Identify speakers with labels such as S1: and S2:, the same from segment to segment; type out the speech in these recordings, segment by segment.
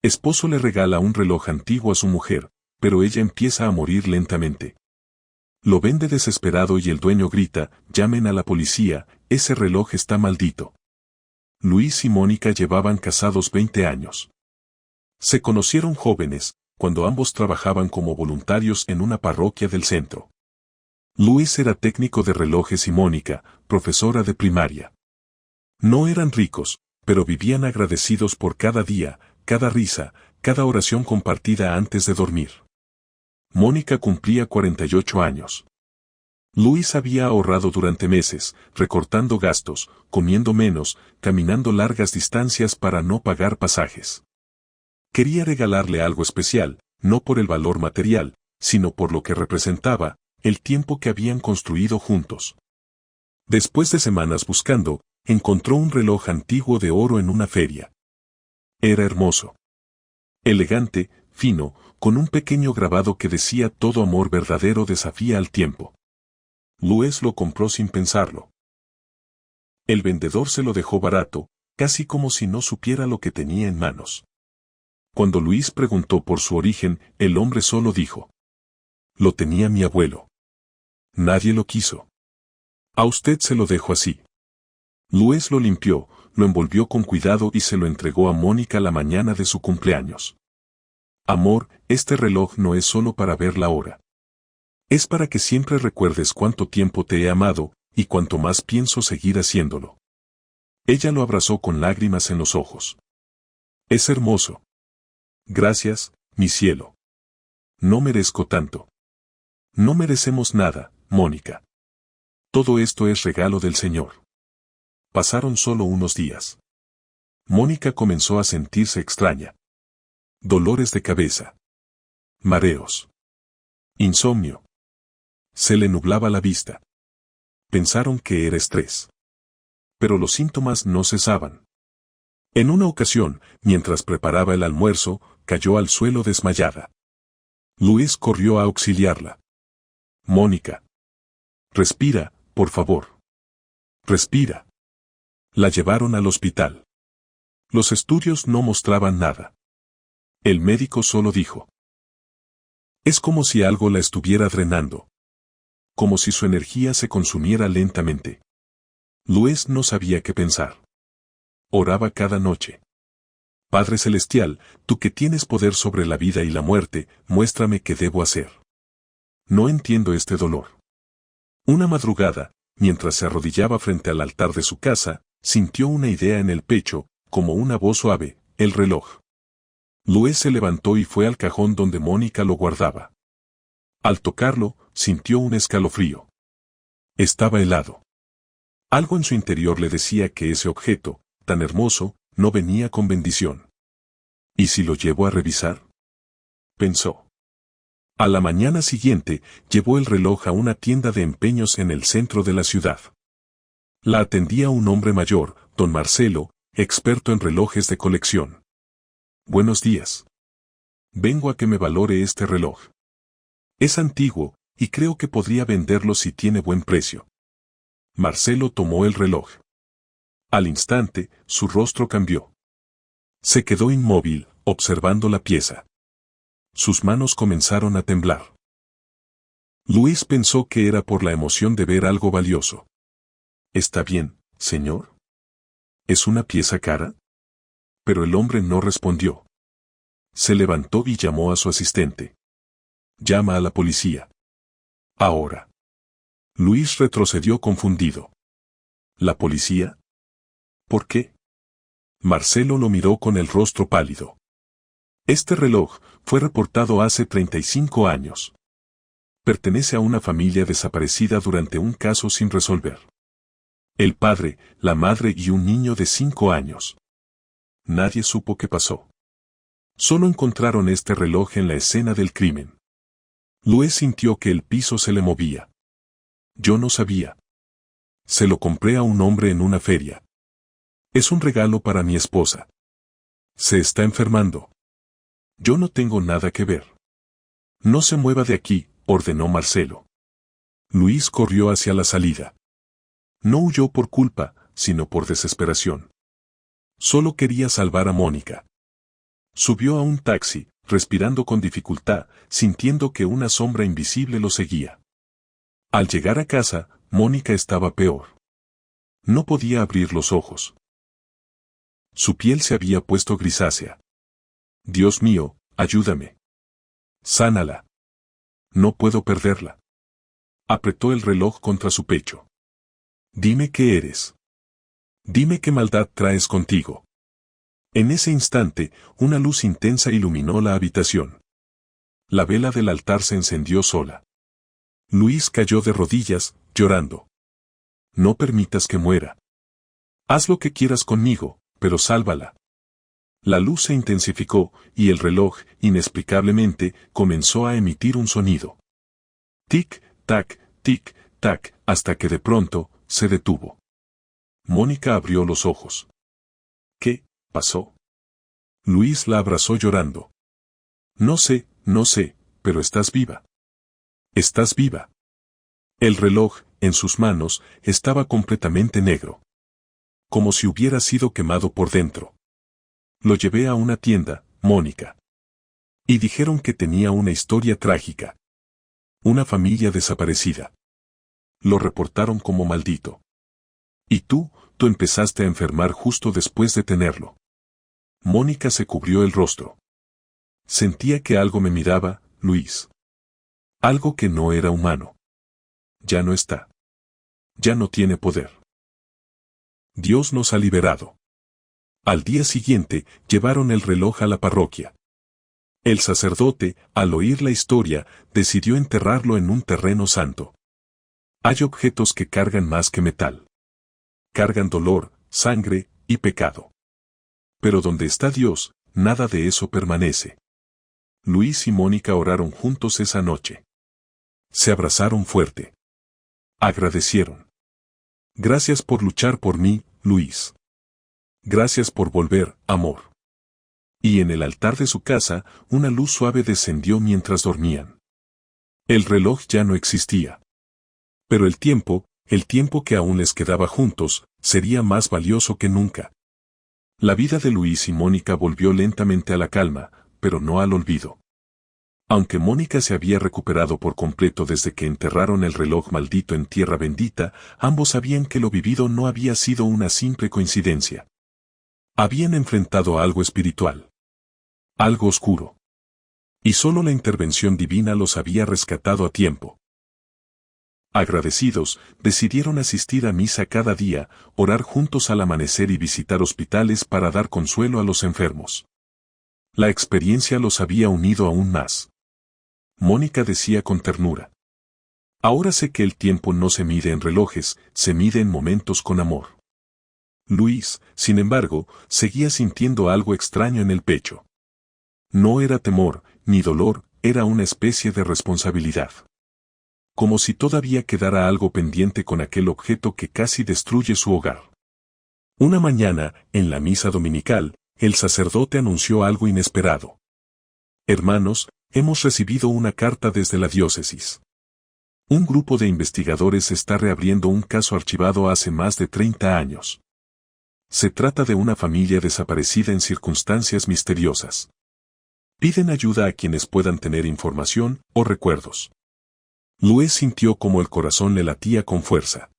S1: Esposo le regala un reloj antiguo a su mujer, pero ella empieza a morir lentamente. Lo vende desesperado y el dueño grita, llamen a la policía, ese reloj está maldito. Luis y Mónica llevaban casados 20 años. Se conocieron jóvenes, cuando ambos trabajaban como voluntarios en una parroquia del centro. Luis era técnico de relojes y Mónica, profesora de primaria. No eran ricos, pero vivían agradecidos por cada día, cada risa, cada oración compartida antes de dormir. Mónica cumplía 48 años. Luis había ahorrado durante meses, recortando gastos, comiendo menos, caminando largas distancias para no pagar pasajes. Quería regalarle algo especial, no por el valor material, sino por lo que representaba, el tiempo que habían construido juntos. Después de semanas buscando, encontró un reloj antiguo de oro en una feria. Era hermoso. Elegante, fino, con un pequeño grabado que decía todo amor verdadero desafía al tiempo. Luis lo compró sin pensarlo. El vendedor se lo dejó barato, casi como si no supiera lo que tenía en manos. Cuando Luis preguntó por su origen, el hombre solo dijo: lo tenía mi abuelo. Nadie lo quiso. A usted se lo dejo así. Luis lo limpió, lo envolvió con cuidado y se lo entregó a Mónica la mañana de su cumpleaños. Amor, este reloj no es solo para ver la hora. Es para que siempre recuerdes cuánto tiempo te he amado, y cuánto más pienso seguir haciéndolo. Ella lo abrazó con lágrimas en los ojos. Es hermoso. Gracias, mi cielo. No merezco tanto. No merecemos nada, Mónica. Todo esto es regalo del Señor. Pasaron solo unos días. Mónica comenzó a sentirse extraña. Dolores de cabeza. Mareos. Insomnio. Se le nublaba la vista. Pensaron que era estrés. Pero los síntomas no cesaban. En una ocasión, mientras preparaba el almuerzo, cayó al suelo desmayada. Luis corrió a auxiliarla. Mónica. Respira, por favor. Respira. La llevaron al hospital. Los estudios no mostraban nada. El médico solo dijo: es como si algo la estuviera drenando. Como si su energía se consumiera lentamente. Luis no sabía qué pensar. Oraba cada noche. Padre Celestial, tú que tienes poder sobre la vida y la muerte, muéstrame qué debo hacer. No entiendo este dolor. Una madrugada, mientras se arrodillaba frente al altar de su casa, sintió una idea en el pecho, como una voz suave: el reloj. Luis se levantó y fue al cajón donde Mónica lo guardaba. Al tocarlo, sintió un escalofrío. Estaba helado. Algo en su interior le decía que ese objeto, tan hermoso, no venía con bendición. ¿Y si lo llevo a revisar? Pensó. A la mañana siguiente, llevó el reloj a una tienda de empeños en el centro de la ciudad. La atendía un hombre mayor, don Marcelo, experto en relojes de colección. Buenos días. Vengo a que me valore este reloj. Es antiguo, y creo que podría venderlo si tiene buen precio. Marcelo tomó el reloj. Al instante, su rostro cambió. Se quedó inmóvil, observando la pieza. Sus manos comenzaron a temblar. Luis pensó que era por la emoción de ver algo valioso. ¿Está bien, señor? ¿Es una pieza cara? Pero el hombre no respondió. Se levantó y llamó a su asistente. Llama a la policía. Ahora. Luis retrocedió confundido. ¿La policía? ¿Por qué? Marcelo lo miró con el rostro pálido. Este reloj fue reportado hace 35 años. Pertenece a una familia desaparecida durante un caso sin resolver. El padre, la madre y un niño de 5 años. Nadie supo qué pasó. Solo encontraron este reloj en la escena del crimen. Luis sintió que el piso se le movía. Yo no sabía. Se lo compré a un hombre en una feria. Es un regalo para mi esposa. Se está enfermando. Yo no tengo nada que ver. No se mueva de aquí, ordenó Marcelo. Luis corrió hacia la salida. No huyó por culpa, sino por desesperación. Solo quería salvar a Mónica. Subió a un taxi, respirando con dificultad, sintiendo que una sombra invisible lo seguía. Al llegar a casa, Mónica estaba peor. No podía abrir los ojos. Su piel se había puesto grisácea. Dios mío, ayúdame. Sánala. No puedo perderla. Apretó el reloj contra su pecho. Dime qué eres. Dime qué maldad traes contigo. En ese instante, una luz intensa iluminó la habitación. La vela del altar se encendió sola. Luis cayó de rodillas, llorando. No permitas que muera. Haz lo que quieras conmigo, pero sálvala. La luz se intensificó, y el reloj, inexplicablemente, comenzó a emitir un sonido. Tic-tac, tic-tac, hasta que de pronto, se detuvo. Mónica abrió los ojos. ¿Qué pasó? Luis la abrazó llorando. No sé, pero estás viva. Estás viva. El reloj, en sus manos, estaba completamente negro. Como si hubiera sido quemado por dentro. Lo llevé a una tienda, Mónica. Y dijeron que tenía una historia trágica. Una familia desaparecida. Lo reportaron como maldito. Y tú empezaste a enfermar justo después de tenerlo. Mónica se cubrió el rostro. Sentía que algo me miraba, Luis. Algo que no era humano. Ya no está. Ya no tiene poder. Dios nos ha liberado. Al día siguiente, llevaron el reloj a la parroquia. El sacerdote, al oír la historia, decidió enterrarlo en un terreno santo. Hay objetos que cargan más que metal. Cargan dolor, sangre y pecado. Pero donde está Dios, nada de eso permanece. Luis y Mónica oraron juntos esa noche. Se abrazaron fuerte. Agradecieron. Gracias por luchar por mí, Luis. Gracias por volver, amor. Y en el altar de su casa, una luz suave descendió mientras dormían. El reloj ya no existía. Pero el tiempo que aún les quedaba juntos, sería más valioso que nunca. La vida de Luis y Mónica volvió lentamente a la calma, pero no al olvido. Aunque Mónica se había recuperado por completo desde que enterraron el reloj maldito en tierra bendita, ambos sabían que lo vivido no había sido una simple coincidencia. Habían enfrentado algo espiritual. Algo oscuro. Y solo la intervención divina los había rescatado a tiempo. Agradecidos, decidieron asistir a misa cada día, orar juntos al amanecer y visitar hospitales para dar consuelo a los enfermos. La experiencia los había unido aún más. Mónica decía con ternura. Ahora sé que el tiempo no se mide en relojes, se mide en momentos con amor. Luis, sin embargo, seguía sintiendo algo extraño en el pecho. No era temor, ni dolor, era una especie de responsabilidad. Como si todavía quedara algo pendiente con aquel objeto que casi destruye su hogar. Una mañana, en la misa dominical, el sacerdote anunció algo inesperado. Hermanos, hemos recibido una carta desde la diócesis. Un grupo de investigadores está reabriendo un caso archivado hace más de 30 años. Se trata de una familia desaparecida en circunstancias misteriosas. Piden ayuda a quienes puedan tener información o recuerdos. Luis sintió como el corazón le latía con fuerza.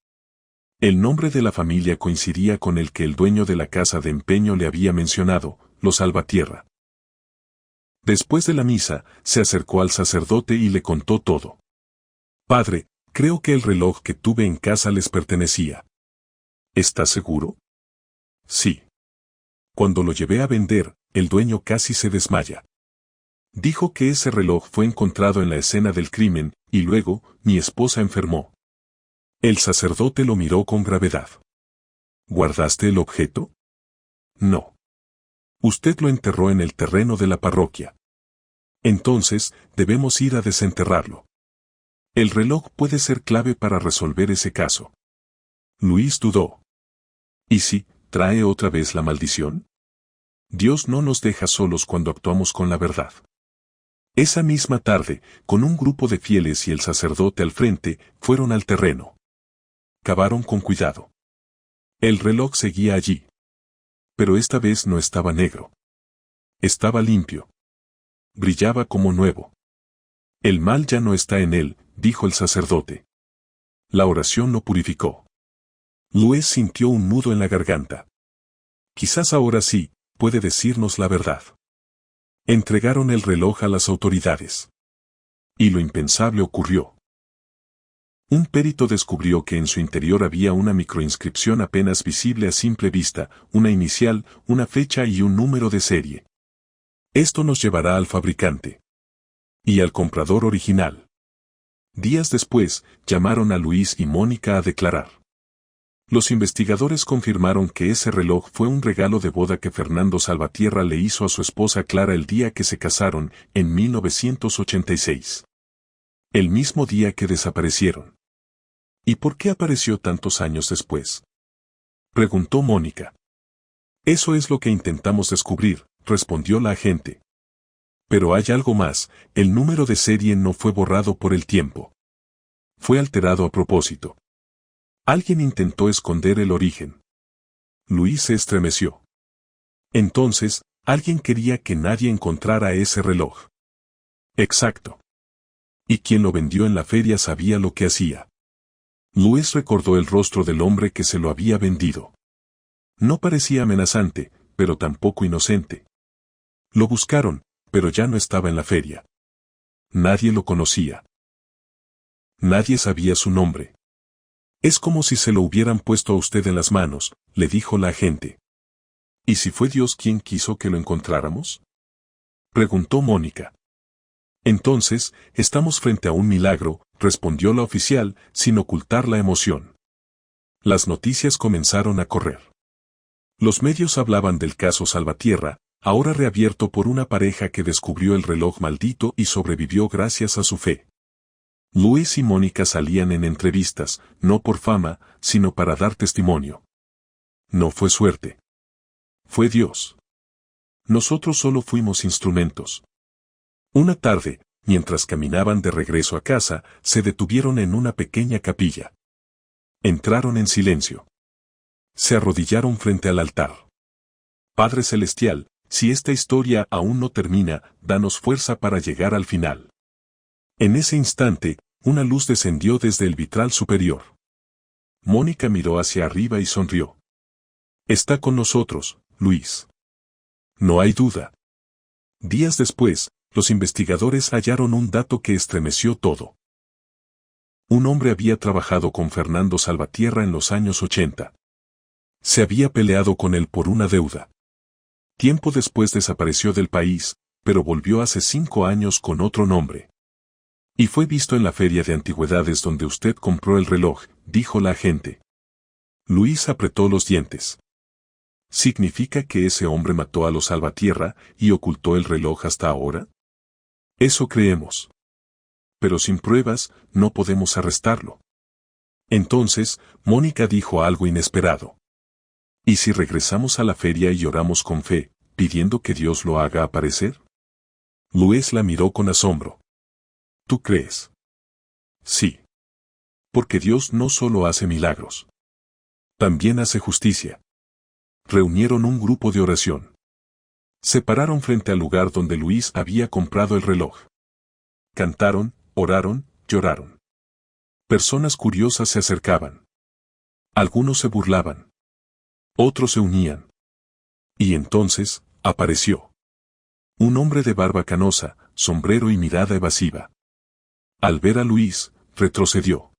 S1: El nombre de la familia coincidía con el que el dueño de la casa de empeño le había mencionado, los Salvatierra. Después de la misa, se acercó al sacerdote y le contó todo. Padre, creo que el reloj que tuve en casa les pertenecía. ¿Estás seguro? Sí. Cuando lo llevé a vender, el dueño casi se desmaya. Dijo que ese reloj fue encontrado en la escena del crimen, y luego, mi esposa enfermó. El sacerdote lo miró con gravedad. ¿Guardaste el objeto? No. Usted lo enterró en el terreno de la parroquia. Entonces, debemos ir a desenterrarlo. El reloj puede ser clave para resolver ese caso. Luis dudó. ¿Y si trae otra vez la maldición? Dios no nos deja solos cuando actuamos con la verdad. Esa misma tarde, con un grupo de fieles y el sacerdote al frente, fueron al terreno. Cavaron con cuidado. El reloj seguía allí. Pero esta vez no estaba negro. Estaba limpio. Brillaba como nuevo. El mal ya no está en él, dijo el sacerdote. La oración lo purificó. Louis sintió un nudo en la garganta. Quizás ahora sí, puede decirnos la verdad. Entregaron el reloj a las autoridades. Y lo impensable ocurrió. Un perito descubrió que en su interior había una microinscripción apenas visible a simple vista, una inicial, una fecha y un número de serie. Esto nos llevará al fabricante. Y al comprador original. Días después, llamaron a Luis y Mónica a declarar. Los investigadores confirmaron que ese reloj fue un regalo de boda que Fernando Salvatierra le hizo a su esposa Clara el día que se casaron, en 1986. El mismo día que desaparecieron. ¿Y por qué apareció tantos años después? Preguntó Mónica. Eso es lo que intentamos descubrir, respondió la agente. Pero hay algo más, el número de serie no fue borrado por el tiempo. Fue alterado a propósito. Alguien intentó esconder el origen. Luis se estremeció. Entonces, alguien quería que nadie encontrara ese reloj. Exacto. Y quien lo vendió en la feria sabía lo que hacía. Luis recordó el rostro del hombre que se lo había vendido. No parecía amenazante, pero tampoco inocente. Lo buscaron, pero ya no estaba en la feria. Nadie lo conocía. Nadie sabía su nombre. Es como si se lo hubieran puesto a usted en las manos, le dijo la agente. ¿Y si fue Dios quien quiso que lo encontráramos? Preguntó Mónica. Entonces, estamos frente a un milagro, respondió la oficial, sin ocultar la emoción. Las noticias comenzaron a correr. Los medios hablaban del caso Salvatierra, ahora reabierto por una pareja que descubrió el reloj maldito y sobrevivió gracias a su fe. Luis y Mónica salían en entrevistas, no por fama, sino para dar testimonio. No fue suerte. Fue Dios. Nosotros solo fuimos instrumentos. Una tarde, mientras caminaban de regreso a casa, se detuvieron en una pequeña capilla. Entraron en silencio. Se arrodillaron frente al altar. Padre Celestial, si esta historia aún no termina, danos fuerza para llegar al final. En ese instante, una luz descendió desde el vitral superior. Mónica miró hacia arriba y sonrió. Está con nosotros, Luis. No hay duda. Días después, los investigadores hallaron un dato que estremeció todo. Un hombre había trabajado con Fernando Salvatierra en los años 80. Se había peleado con él por una deuda. Tiempo después desapareció del país, pero volvió hace 5 años con otro nombre. Y fue visto en la feria de antigüedades donde usted compró el reloj, dijo la agente. Luis apretó los dientes. ¿Significa que ese hombre mató a los Salvatierra y ocultó el reloj hasta ahora? Eso creemos. Pero sin pruebas, no podemos arrestarlo. Entonces, Mónica dijo algo inesperado. ¿Y si regresamos a la feria y oramos con fe, pidiendo que Dios lo haga aparecer? Luis la miró con asombro. ¿Tú crees? Sí. Porque Dios no solo hace milagros. También hace justicia. Reunieron un grupo de oración. Se pararon frente al lugar donde Luis había comprado el reloj. Cantaron, oraron, lloraron. Personas curiosas se acercaban. Algunos se burlaban. Otros se unían. Y entonces, apareció. Un hombre de barba canosa, sombrero y mirada evasiva. Al ver a Luis, retrocedió.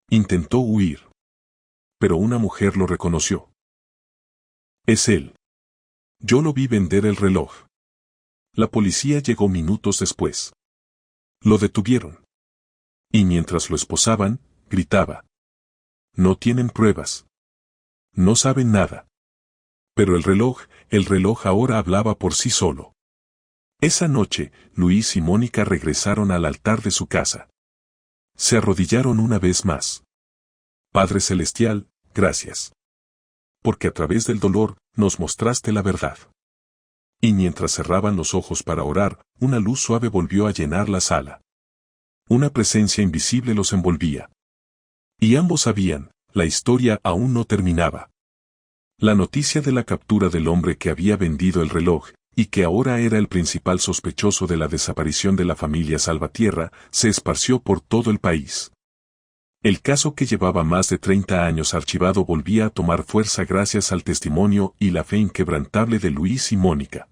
S1: Intentó huir. Pero una mujer lo reconoció. Es él. Yo lo vi vender el reloj. La policía llegó minutos después. Lo detuvieron. Y mientras lo esposaban, gritaba. No tienen pruebas. No saben nada. Pero el reloj ahora hablaba por sí solo. Esa noche, Luis y Mónica regresaron al altar de su casa. Se arrodillaron una vez más. Padre Celestial, gracias. Porque a través del dolor, nos mostraste la verdad. Y mientras cerraban los ojos para orar, una luz suave volvió a llenar la sala. Una presencia invisible los envolvía. Y ambos sabían, la historia aún no terminaba. La noticia de la captura del hombre que había vendido el reloj, y que ahora era el principal sospechoso de la desaparición de la familia Salvatierra, se esparció por todo el país. El caso, que llevaba más de 30 años archivado, volvía a tomar fuerza gracias al testimonio y la fe inquebrantable de Luis y Mónica.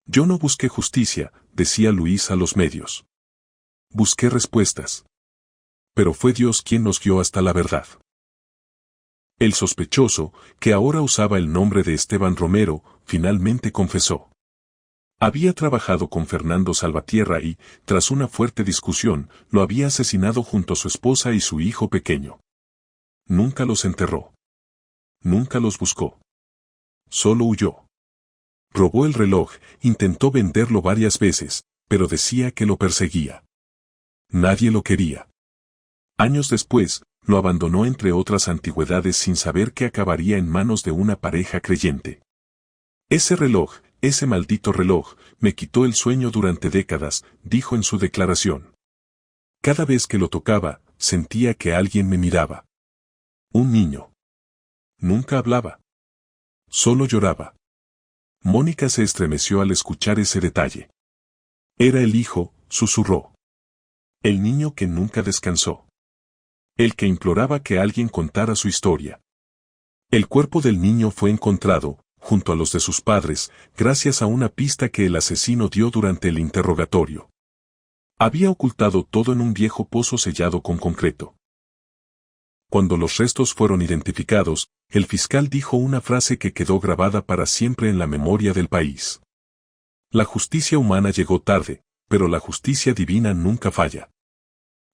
S1: Yo no busqué justicia, decía Luis a los medios. Busqué respuestas. Pero fue Dios quien nos guió hasta la verdad. El sospechoso, que ahora usaba el nombre de Esteban Romero, finalmente confesó. Había trabajado con Fernando Salvatierra y, tras una fuerte discusión, lo había asesinado junto a su esposa y su hijo pequeño. Nunca los enterró. Nunca los buscó. Solo huyó. Robó el reloj, intentó venderlo varias veces, pero decía que lo perseguía. Nadie lo quería. Años después, lo abandonó entre otras antigüedades sin saber que acabaría en manos de una pareja creyente. Ese reloj, ese maldito reloj, me quitó el sueño durante décadas, dijo en su declaración. Cada vez que lo tocaba, sentía que alguien me miraba. Un niño. Nunca hablaba. Solo lloraba. Mónica se estremeció al escuchar ese detalle. Era el hijo, susurró. El niño que nunca descansó. El que imploraba que alguien contara su historia. El cuerpo del niño fue encontrado, junto a los de sus padres, gracias a una pista que el asesino dio durante el interrogatorio. Había ocultado todo en un viejo pozo sellado con concreto. Cuando los restos fueron identificados, el fiscal dijo una frase que quedó grabada para siempre en la memoria del país. La justicia humana llegó tarde, pero la justicia divina nunca falla.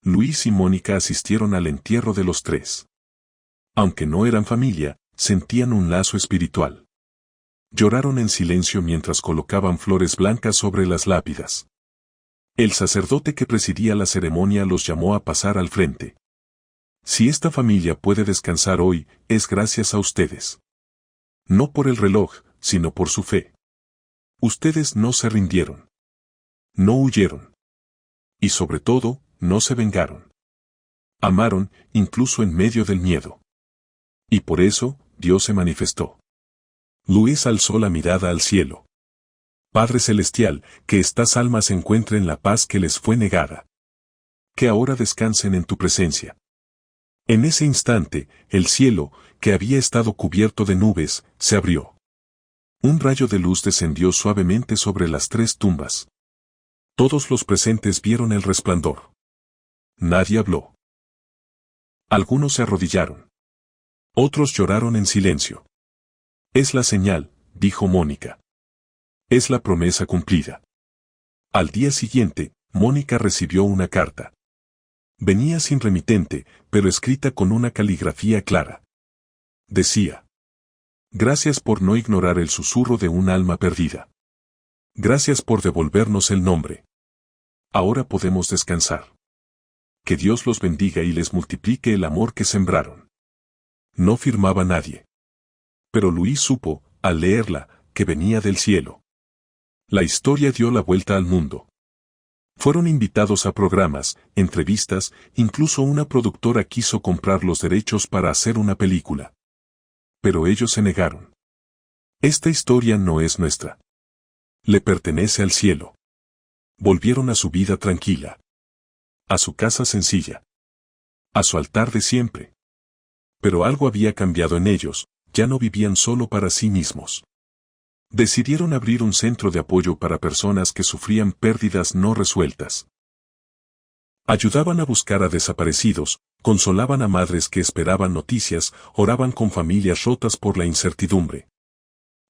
S1: Luis y Mónica asistieron al entierro de los tres. Aunque no eran familia, sentían un lazo espiritual. Lloraron en silencio mientras colocaban flores blancas sobre las lápidas. El sacerdote que presidía la ceremonia los llamó a pasar al frente. Si esta familia puede descansar hoy, es gracias a ustedes. No por el reloj, sino por su fe. Ustedes no se rindieron. No huyeron. Y sobre todo, no se vengaron. Amaron, incluso en medio del miedo. Y por eso, Dios se manifestó. Luis alzó la mirada al cielo. Padre Celestial, que estas almas encuentren la paz que les fue negada. Que ahora descansen en tu presencia. En ese instante, el cielo, que había estado cubierto de nubes, se abrió. Un rayo de luz descendió suavemente sobre las tres tumbas. Todos los presentes vieron el resplandor. Nadie habló. Algunos se arrodillaron. Otros lloraron en silencio. Es la señal, dijo Mónica. Es la promesa cumplida. Al día siguiente, Mónica recibió una carta. Venía sin remitente, pero escrita con una caligrafía clara. Decía: gracias por no ignorar el susurro de un alma perdida. Gracias por devolvernos el nombre. Ahora podemos descansar. Que Dios los bendiga y les multiplique el amor que sembraron. No firmaba nadie. Pero Luis supo, al leerla, que venía del cielo. La historia dio la vuelta al mundo. Fueron invitados a programas, entrevistas, incluso una productora quiso comprar los derechos para hacer una película. Pero ellos se negaron. Esta historia no es nuestra. Le pertenece al cielo. Volvieron a su vida tranquila. A su casa sencilla. A su altar de siempre. Pero algo había cambiado en ellos, ya no vivían solo para sí mismos. Decidieron abrir un centro de apoyo para personas que sufrían pérdidas no resueltas. Ayudaban a buscar a desaparecidos, consolaban a madres que esperaban noticias, oraban con familias rotas por la incertidumbre.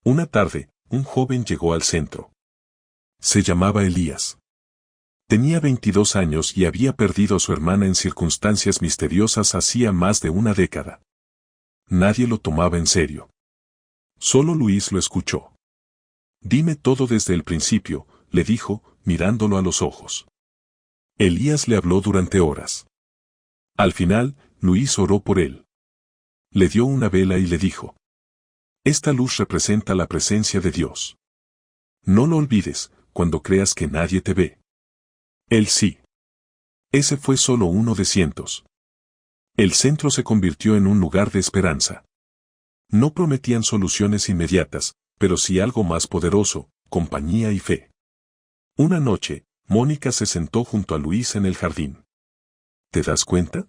S1: Una tarde, un joven llegó al centro. Se llamaba Elías. Tenía 22 años y había perdido a su hermana en circunstancias misteriosas hacía más de una década. Nadie lo tomaba en serio. Solo Luis lo escuchó. Dime todo desde el principio, le dijo, mirándolo a los ojos. Elías le habló durante horas. Al final, Luis oró por él. Le dio una vela y le dijo: esta luz representa la presencia de Dios. No lo olvides, cuando creas que nadie te ve. Él sí. Ese fue solo uno de cientos. El centro se convirtió en un lugar de esperanza. No prometían soluciones inmediatas, pero sí algo más poderoso: compañía y fe. Una noche, Mónica se sentó junto a Luis en el jardín. ¿Te das cuenta?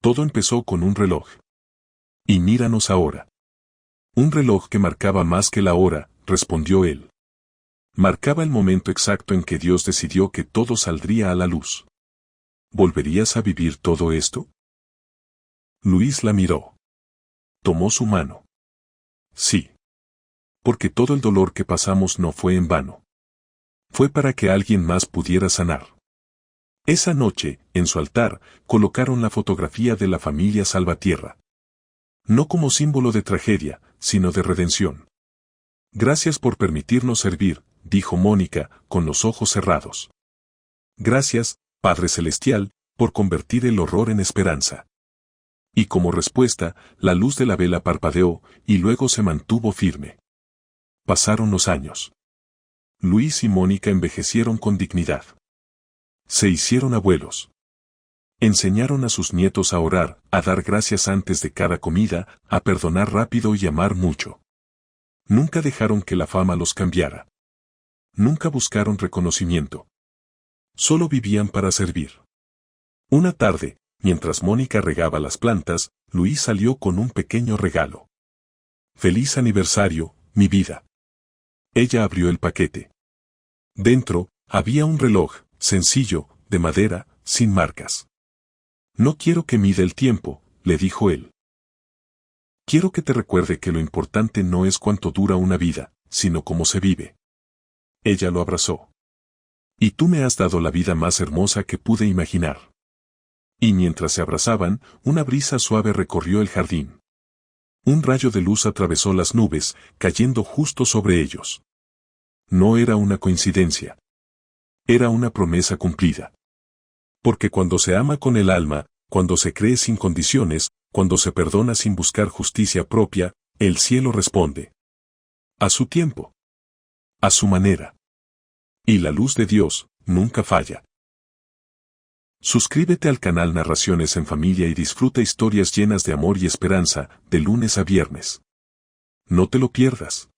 S1: Todo empezó con un reloj. Y míranos ahora. Un reloj que marcaba más que la hora, respondió él. Marcaba el momento exacto en que Dios decidió que todo saldría a la luz. ¿Volverías a vivir todo esto? Luis la miró. Tomó su mano. Sí. Porque todo el dolor que pasamos no fue en vano. Fue para que alguien más pudiera sanar. Esa noche, en su altar, colocaron la fotografía de la familia Salvatierra. No como símbolo de tragedia, sino de redención. Gracias por permitirnos servir, dijo Mónica, con los ojos cerrados. Gracias, Padre Celestial, por convertir el horror en esperanza. Y como respuesta, la luz de la vela parpadeó, y luego se mantuvo firme. Pasaron los años. Luis y Mónica envejecieron con dignidad. Se hicieron abuelos. Enseñaron a sus nietos a orar, a dar gracias antes de cada comida, a perdonar rápido y amar mucho. Nunca dejaron que la fama los cambiara. Nunca buscaron reconocimiento. Solo vivían para servir. Una tarde, mientras Mónica regaba las plantas, Luis salió con un pequeño regalo. «Feliz aniversario, mi vida». Ella abrió el paquete. Dentro, había un reloj, sencillo, de madera, sin marcas. «No quiero que mida el tiempo», le dijo él. «Quiero que te recuerde que lo importante no es cuánto dura una vida, sino cómo se vive». Ella lo abrazó. «Y tú me has dado la vida más hermosa que pude imaginar». Y mientras se abrazaban, una brisa suave recorrió el jardín. Un rayo de luz atravesó las nubes, cayendo justo sobre ellos. No era una coincidencia. Era una promesa cumplida. Porque cuando se ama con el alma, cuando se cree sin condiciones, cuando se perdona sin buscar justicia propia, el cielo responde. A su tiempo. A su manera. Y la luz de Dios nunca falla. Suscríbete al canal Narraciones en Familia y disfruta historias llenas de amor y esperanza, de lunes a viernes. No te lo pierdas.